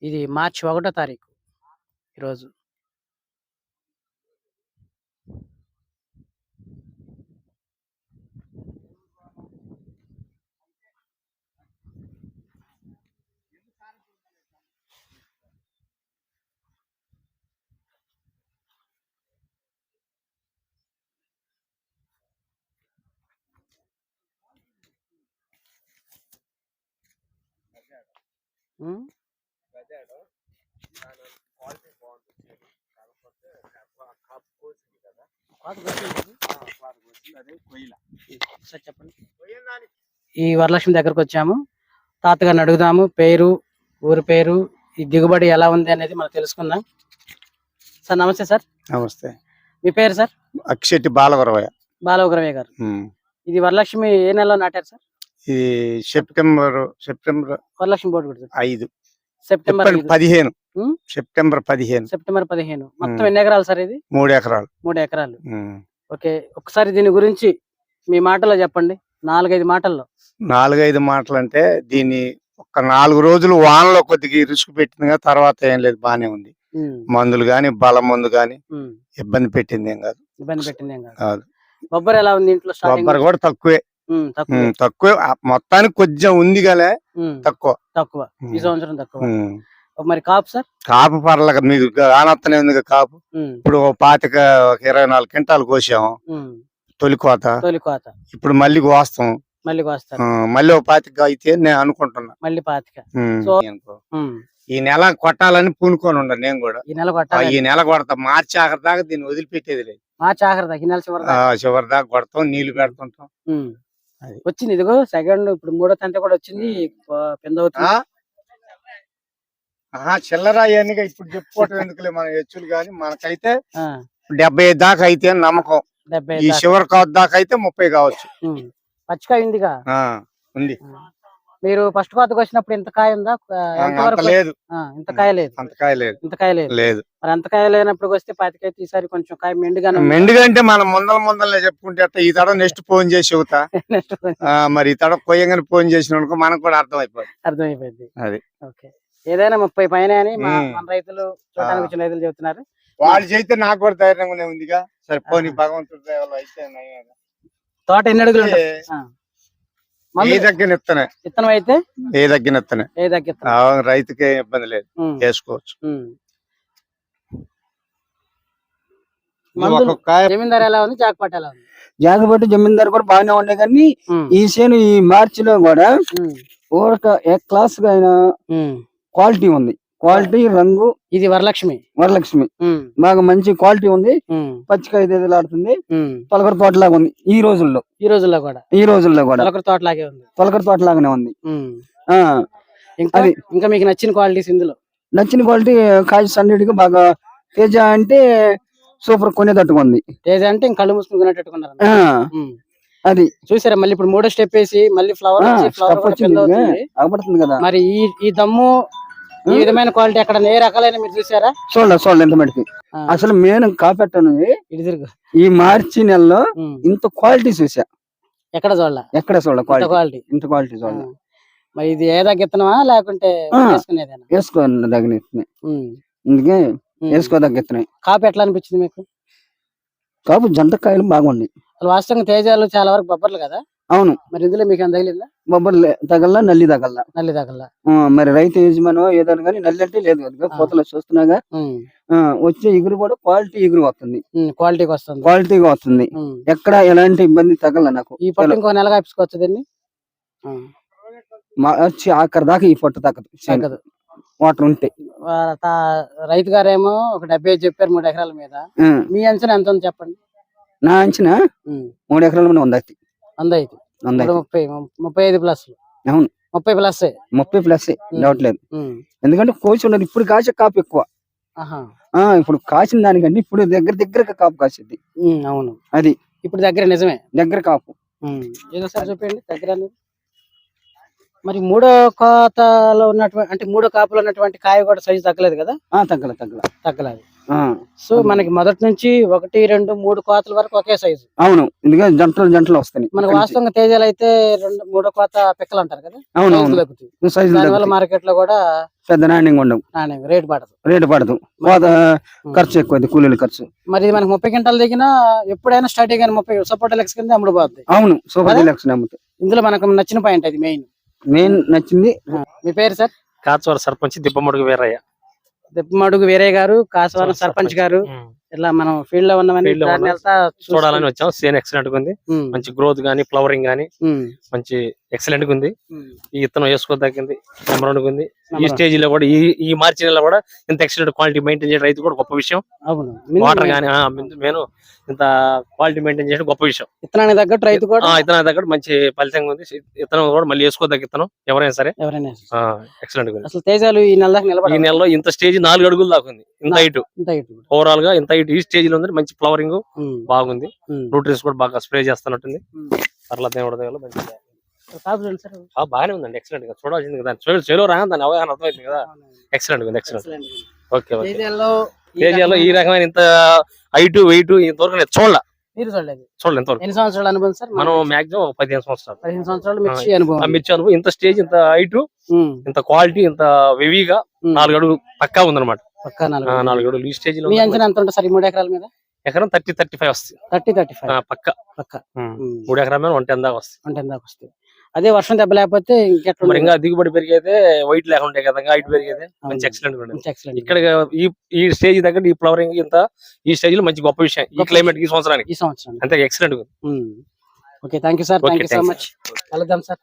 ఇది మార్చి 1 తారీఖు ఈరోజు. హ్మ్. ఒకసారి చెప్పండి. ఈ వరలక్ష్మి దగ్గరకు వచ్చాము. తాతగారిని అడుగుదాము. పేరు, ఊరి పేరు, ఈ దిగుబడి ఎలా ఉంది అనేది మనం తెలుసుకుందాం. సార్ నమస్తే సార్. నమస్తే. మీ పేరు సార్? అక్షెట్టి బాలవరవయ్య. బాలవరవయ్య గారు. ఇది వరలక్ష్మి ఏ నెలలో నాటారు సార్? ఇది సెప్టెంబర్ వరలక్ష్మి బోర్డు కూడా 5 సెప్టెంబర్ 15 సెప్టెంబర్ 15. మొత్తం ఎన్ని ఎకరాలు సార్ ఇది? 3 ఎకరాలు. 3 ఎకరాలు. ఓకే, ఒకసారి దీని గురించి మీ మాటల్లో చెప్పండి. 4-5 మాటల్లో. 4-5 మాటలు అంటే దీన్ని ఒక 4 రోజులు వానలో కొద్దిగా రిస్క్ పెట్టింది, తర్వాత ఏం లేదు, బానే ఉంది. మందులు గాని బలం మందు గాని ఇబ్బంది పెట్టింది ఏం కాదు. బొబ్బర్ ఎలా ఉంది ఇంట్లో? బొబ్బర్ కూడా తక్కువే. మొత్తానికి కొంచెం ఉంది కానీ తక్కువ ఈ సంవత్సరం తక్కువ. మరి కాపు సార్? కాపు పర్లేదు, మీకు ఆనత్తనే ఉంది కాపు. ఇప్పుడు 24 క్వింటాలు కోసాము తొలి కోత. ఇప్పుడు మళ్ళీ కోస్తాం. మళ్ళీ 25 అయితే నేను అనుకుంటున్నా. మళ్ళీ 25 ఈ నెల కొట్టాలని పూనుకొని ఉండ. నేను కూడా ఈ నెల కొడతా. మార్చి ఆఖరి దాకా దీన్ని వదిలిపెట్టేది లేదు. మార్చి ఆఖరి దాకా, ఈ నెల చివరి దాకా కొడతాం, నీళ్లు పెడుతుంటాం. వచ్చింది ఇదిగో సెకండ్, ఇప్పుడు 3వ తంత కూడా వచ్చింది. చిల్లర అవన్నీ ఇప్పుడు చెప్పుకోవటం ఎందుకులే మన హెచ్చులు గాని, మనకైతే 75 దాకా అయితే నమ్మకం. ఈ చివరి కావద్దు దాకా అయితే 30 కావచ్చు. పచ్చికాయ ఉందిగా? ఉంది. మీరు ఫస్ట్ కోతకు వచ్చినప్పుడు ఇంత కాయ ఉందా? లేదు, ఇంత కాయ లేదు. ఇంత కాయ లేదు. మరి అంత కాయ లేనప్పుడు వస్తే 25 అయితే ఈసారి కొంచెం కాయ మెండుగా అంటే మనం ముందలే చెప్పుకుంటే ఈ తడ నెక్స్ట్ ఫోన్ చేసి చెబుతా. మరి ఈ తడ కొయ్యంగానే ఫోన్ చేసిన మనకు కూడా అర్థమైపోయింది. అది ఓకే. ఏదైనా 30 పైన అని మన రైతులు, చూడడానికి వచ్చిన రైతులు చెబుతున్నారు. వాళ్ళు చేస్తే నాకు కూడా ధైర్యంగానే ఉందిగా. సరే పోనీ, భగవంతుడు అయితే. తోట ఎన్ని అడుగులు? విత్తనం అయితే రైతుకే ఇబ్బంది లేదు, వేసుకోవచ్చు. జమీందారు ఎలా ఉంది? జాగపాటి ఎలా ఉంది? జాగపాటి జమీందారు కూడా బాగానే ఉన్నాయి, కానీ ఈ చేను ఈ మార్చిలో కూడా క్లాస్ గా అయిన క్వాలిటీ ఉంది. క్వాలిటీ, రంగు. ఇది వరలక్ష్మి బాగా మంచి క్వాలిటీ ఉంది. పచ్చికాయ ఆడుతుంది. తొలకర తోటలాగా ఉంది ఈ రోజుల్లో. తొలకర తోటలాగానే ఉంది. ఇంకా మీకు నచ్చిన క్వాలిటీస్ ఇందులో? నచ్చిన క్వాలిటీ కాయ సన్నడిగా బాగా తేజ అంటే సూపర్ కొనేటట్టుగా ఉంది. తేజ అంటే ఇంకా కళ్ళు మూసుకున్నట్టుకున్నారు. అది చూసారా? మళ్ళీ ఇప్పుడు 3వ స్టెప్ వేసి మళ్ళీ ఫ్లవర్ అవపడుతుంది కదా. మరి ఈ దమ్ము, ఈ విధమైన క్వాలిటీ ఎక్కడ ఏ రకాలైన మీరు చూసారా? చూడండి ఎంత మటుకి. అసలు నేను కాపెట్టను ఈ మార్చి నెలలో ఇంత క్వాలిటీ చూసా. ఎక్కడ చూడాలి క్వాలిటీ, ఇంత క్వాలిటీ చూడాలి. మరి ఇది ఏ తగ్గిస్తున్నావా లేకుంటే వేసుకోదగిన అందుకే వేసుకోదగ్గిస్తున్నాయి. కాపు ఎట్లా అనిపించింది మీకు? కాపు జంటకాయలు బాగుంది. వాస్తవంగా తేజాలు చాలా వరకు బొబ్బర్లు కదా? అవును. మరి ఇందులో మీకు తగిలిందా? బొబ్బర్లు తగల్లా, నల్లి తగల్లా. మరి రైతు యజమానో ఏదైనా కానీ నల్లి అంటే లేదు కదా. కోతలు చూస్తున్నాగా వచ్చే ఎగురు కూడా క్వాలిటీగా వస్తుంది. ఎక్కడ ఎలాంటి ఇబ్బంది తగల నాకు. ఈ పొట్టు ఇంకో నెల కాపించుకోవచ్చు దీన్ని. వచ్చి ఆఖరి దాకా ఈ పొట్టు తగ్గదు వాటర్ ఉంటే. రైతు గారేమో ఒక 75 చెప్పారు 3 ఎకరాల మీద. మీ అంచనా ఎంత ఉంది చెప్పండి? నా అంచనా 3 ఎకరాల మీద ఉంది. 35 ప్లస్. అవును, 30 ప్లస్ డౌట్ లేదు. ఎందుకంటే కోసి ఉన్నది ఇప్పుడు కాసే కాపు ఎక్కువ. ఇప్పుడు కాసిన దానికంటే ఇప్పుడు దగ్గర కాపు కాసేది. అవును, అది ఇప్పుడు దగ్గర నిజమే, దగ్గర కాపు. ఏదో సార్ చూపండి దగ్గర. మరి మూడో కోతలో ఉన్నటువంటి అంటే మూడో కాపులో ఉన్నటువంటి కాయ కూడా సైజు తగ్గలేదు కదా? తగ్గల తగ్గలేదు. సో మనకి మొదటి నుంచి 1, 2, 3 కోతల వరకు ఒకే సైజు. అవును, ఎందుకంటే జంటలు వస్తాయి మనకు వాస్తవంగా తేజాలు అయితే 2, 3 కోత పిక్కలు అంటారు కదా? అవును, దానివల్ల మార్కెట్ లో కూడా పెద్ద నాణ్యంగా ఉండవు, రేటు పడదు, ఖర్చు ఎక్కువ, కూలీల ఖర్చు. మరి మనకి 30 క్వింటాలు దిగినా ఎప్పుడైనా స్టార్ట్ కానీ 30 సపోర్ట్ లెక్స్ కింద అమ్ముడు పోతుంది. అవును, సూపర్ లెక్స్ అమ్ముతాయి. ఇందులో మనకు నచ్చిన పాయింట్ అది మెయిన్ నచ్చింది. మీ పేరు సార్? కాచవరం సర్పంచ్ దిప్పమడుగు వీరయ్య. దిప్పమడుగు వీరయ్య గారు, కాసవరం సర్పంచ్ గారు. ఇట్లా మనం ఫీల్డ్ లో ఉన్నామని చూడాలని వచ్చాం. సేన్ ఎక్సలెంట్ గా ఉంది, మంచి గ్రోత్ గానీ ఫ్లవరింగ్ గానీ మంచి ఎక్సలెంట్ గా ఉంది. ఈ ఇత్తనం వేసుకోదగ్గింది, నెంబర్ ఉంది. ఈ స్టేజ్ లో కూడా ఈ మార్చి నెలలో కూడా ఇంత ఎక్సలెంట్ క్వాలిటీ మెయింటైన్ చేయడం రైతు కూడా గొప్ప విషయం. వాటర్ గానీ నేను ఇంత క్వాలిటీ మెయింటైన్ చేయడం గొప్ప విషయం. ఇత్తనానికి తగ్గట్టు రైతు కూడా ఇత్తనానికి తగ్గట్టు మంచి ఫలితంగా ఉంది. ఇత్తనం కూడా మళ్ళీ వేసుకోదగ్గ ఇత్తనం ఎవరైనా సరే ఎక్సలెంట్ గా ఉంది. అసలు తేజాలు ఈ నెల దాకా నిలబడి, ఈ నెలలో ఇంత స్టేజ్ 4 అడుగులు దాకా ఉంది. ఇంత హైట్ ఓవరాల్ గా ఇంత హైట్ ఈ స్టేజ్ లో ఉంది. మంచి ఫ్లవరింగ్ బాగుంది, న్యూట్రియన్స్ కూడా బాగా స్ప్రే చేస్తున్నట్టుంది. పర్ల దేవుడు మంచిగా బాగానే ఉందండి, ఎక్సలెంట్ గా చూడాల్సింది కదా. చెలో రా దాని అవగాహన అర్థమైంది కదా. ఎక్సలెంట్ ఉంది, ఎక్సలెంట్. ఓకే, తేజాలో ఈ రకమైన ఇంత హైట్ వెయిట్ ఇంతవరకు నేను చూడలేదు. ఇంతవరకు ఎన్ని సంవత్సరాలు అనుభవం సార్? మనం మాక్సిమం 15 సంవత్సరాలు. 15 సంవత్సరాలు మిర్చి అనుభవం. ఇంత స్టేజ్, ఇంత హైట్, ఇంత క్వాలిటీ, ఇంత హెవీగా 4 అడుగులు పక్కా ఉందన్నమాట. 4 అడుగులు ఈ స్టేజ్ లో. మీ అంచనా ఎంత ఉంటుంది సార్ 3 ఎకరాల మీద? ఎకరం 30-35 వస్తుంది. 30-35 పక్క 3 ఎకరాల మీద 110 దాకా వస్తుంది. అదే వర్షం దెబ్బ లేకపోతే మరి ఇంకా దిగుబడి పెరిగైతే వైట్ లేకుండా ఉంటాయి కదా, హైట్ పెరిగైతే మంచి ఎక్సలెంట్. ఇక్కడ ఈ స్టేజ్ దగ్గర ఈ ఫ్లవరింగ్ ఇంత ఈ స్టేజ్ లో మంచి గొప్ప విషయం ఈ క్లైమేట్ ఈ సంవత్సరానికి. అంతే excellent. Okay, thank you sir, thank you so much. కలుద్దాం సార్.